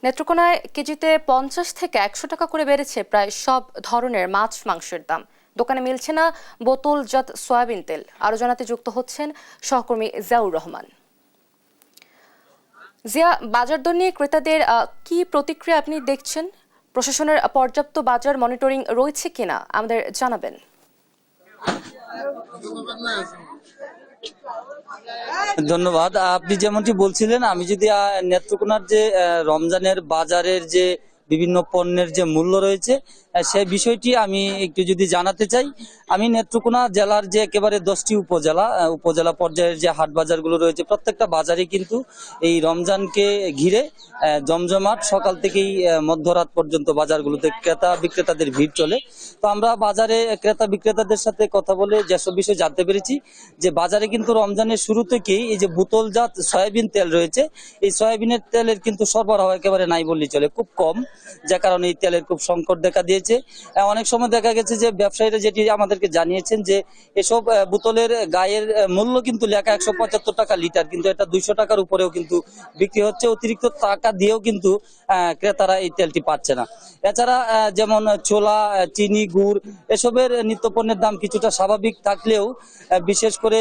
নেত্রকোনায় কেজিতে 50 থেকে 100 টাকা করে বেড়েছে প্রায় সব ধরনের মাছ মাংসের দাম। দোকানে মিলছে না বোতলজাত সয়াবিন তেল। আরো জানাতে যুক্ত হচ্ছেন সহকর্মী জিয়াউর রহমান। জিয়া, বাজার দর নিয়ে ক্রেতাদের কি প্রতিক্রিয়া আপনি দেখছেন? প্রশাসনের পর্যাপ্ত বাজার মনিটরিং রয়েছে কিনা আমাদের জানাবেন। ধন্যবাদ। আপনি যেমনটি বলছিলেন, আমি যদি নেত্রকোনার যে রমজানের বাজারের যে বিভিন্ন পণ্যের যে মূল্য রয়েছে সেই বিষয়টি আমি একটু যদি জানাতে চাই। আমি নেত্রকোনা জেলার যে একেবারে 10টি উপজেলা পর্যায়ের যে হাট বাজারগুলো রয়েছে, প্রত্যেকটা বাজারে কিন্তু এই রমজানকে ঘিরে জমজমাট। সকাল থেকেই মধ্যরাত পর্যন্ত বাজারগুলোতে ক্রেতা বিক্রেতাদের ভিড় চলে। তো আমরা বাজারে ক্রেতা বিক্রেতাদের সাথে কথা বলে যেসব বিষয় জানতে পেরেছি, যে বাজারে কিন্তু রমজানের শুরু থেকেই এই যে বোতলজাত সয়াবিন তেল রয়েছে, এই সয়াবিনের তেলের কিন্তু সরবরাহ একেবারে নাই বললেই চলে, খুব কম, যে কারণে এই তেলের খুব সংকট দেখা দিয়েছে। অনেক সময় দেখা গেছে যে ব্যবসায়ীরা যেটি আমাদেরকে জানিয়েছেন যে এসব বোতলের গায়ের মূল্য কিন্তু লেখা 175 টাকা লিটার, কিন্তু এটা 200 টাকার উপরেও কিন্তু বিক্রি হচ্ছে। অতিরিক্ত টাকা দিয়েও কিন্তু ক্রেতারা এই তেলটি পাচ্ছে না। এছাড়া যেমন ছোলা, চিনি, গুড় এসবের নিত্যপণ্যের দাম কিছুটা স্বাভাবিক থাকলেও বিশেষ করে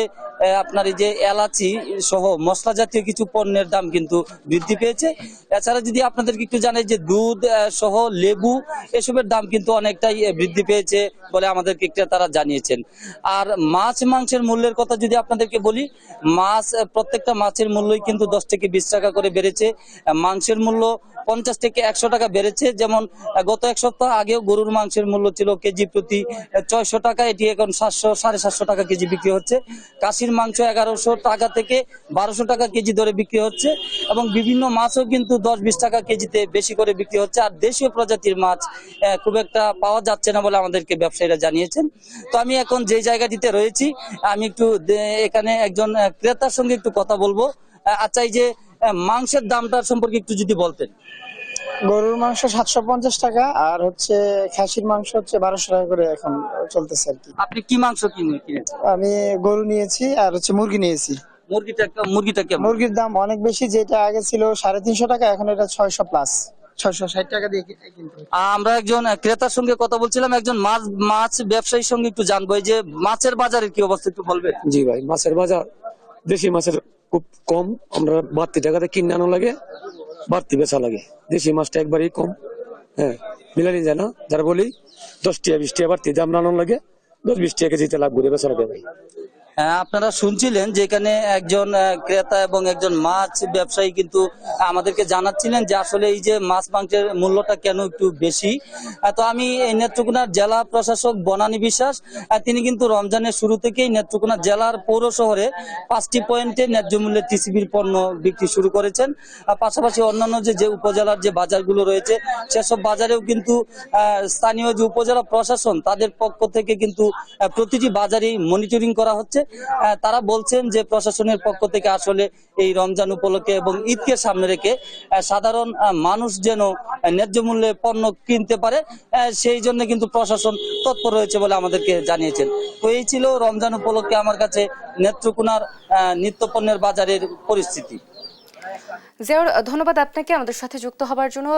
আপনার এই যে এলাচি সহ মশলা জাতীয় কিছু পণ্যের দাম কিন্তু বৃদ্ধি পেয়েছে। এছাড়া যদি আপনাদেরকে একটু জানাই যে দুধ সহ লেবু এসবের দাম কিন্তু অনেকটাই বৃদ্ধি পেয়েছে বলে আমাদেরকে ক্রেতারা জানিয়েছেন। আর মাছ মাংসের মূল্যের কথা যদি আপনাদেরকে বলি, প্রত্যেকটা মাছের মূল্যই কিন্তু 10 থেকে 20 টাকা করে বেড়েছে। মাংসের মূল্য 50 থেকে 100 টাকা বেড়েছে। যেমন গত এক সপ্তাহ আগেও গরুর মাংসের মূল্য ছিল কেজি প্রতি 600 টাকা, এটি এখন 700-750 টাকা কেজি বিক্রি হচ্ছে। খাসির মাংস 1100 টাকা থেকে 1200 টাকা কেজি দরে বিক্রি হচ্ছে, এবং বিভিন্ন মাছও কিন্তু 10-20 টাকা কেজিতে বেশি করে বিক্রি হচ্ছে। আর দেশীয় প্রজাতির মাছ খুব একটা পাওয়া যাচ্ছে না বলে আমাদেরকে ব্যবসায়ীরা জানিয়েছেন। তো আমি এখন যে জায়গাটিতে রয়েছি, আমি একটু এখানে একজন ক্রেতার সঙ্গে একটু কথা বলবো। আচ্ছা, এই যে মাংসের দামটার সম্পর্কে একটু যদি বলতেন। গরুর মাংস 750 টাকা, আর হচ্ছে খাসির মাংস হচ্ছে 1200 টাকা করে এখন চলতেছে আর কি। আপনি কি মাংস কিনেছেন? আমি গরু নিয়েছি আর হচ্ছে মুরগি নিয়েছি। মুরগিটা কেমন? মুরগির দাম অনেক বেশি, যেটা আগে ছিল 350 টাকা, এখন এটা 600 প্লাস, 660 টাকা দিয়ে কিনতে হয়। আমরা একজন ক্রেতার সঙ্গে কথা বলছিলাম, একজন মাছ ব্যবসায়ীর সঙ্গে একটু জানবো, এই যে মাছের বাজারের কি অবস্থা একটু বলবেন? জি ভাই, মাছের বাজার দেশি মাছের খুব কম। আমরা বাড়তি টাকাতে কিনে আনা লাগে, বাড়তি বেচা লাগে। দেশি মাছটা একবারই কম, হ্যাঁ, মিলানি যায় না। যারা বলি 10 টাকা 20 টাকা বাড়তি দাম আনানো লাগে, 10-20 টাকা কেজিতে লাভ করে বেচা লাগে ভাই। আপনারা শুনছিলেন যে এখানে একজন ক্রেতা এবং একজন মাছ ব্যবসায়ী কিন্তু আমাদেরকে জানাচ্ছিলেন যে আসলে এই যে মাছ মাংসের মূল্যটা কেন একটু বেশি। তো আমি এই নেত্রকোনার জেলা প্রশাসক বনানী বিশ্বাস, তিনি কিন্তু রমজানের শুরু থেকেই নেত্রকোনা জেলার পৌর শহরে 5টি পয়েন্টে ন্যায্য মূল্যে টিসিবির পণ্য বিক্রি শুরু করেছেন। পাশাপাশি অন্যান্য যে উপজেলার যে বাজারগুলো রয়েছে সেসব বাজারেও কিন্তু স্থানীয় যে উপজেলা প্রশাসন তাদের পক্ষ থেকে কিন্তু প্রতিটি বাজারেই মনিটরিং করা হচ্ছে। তারা বলছেন যে প্রশাসনের পক্ষ থেকে আসলে এই রমজান উপলক্ষে এবং ঈদকে সামনে রেখে সাধারণ মানুষ যেন ন্যায্য মূল্যে পণ্য কিনতে পারে, সেই জন্য কিন্তু প্রশাসন তৎপর রয়েছে বলে আমাদেরকে জানিয়েছেন। তো এই ছিল রমজান উপলক্ষে আমার কাছে নেত্রকোনার নিত্যপণ্যের বাজারের পরিস্থিতি। জিয়াউর, ধন্যবাদ আপনাকে আমাদের সাথে যুক্ত হবার জন্য।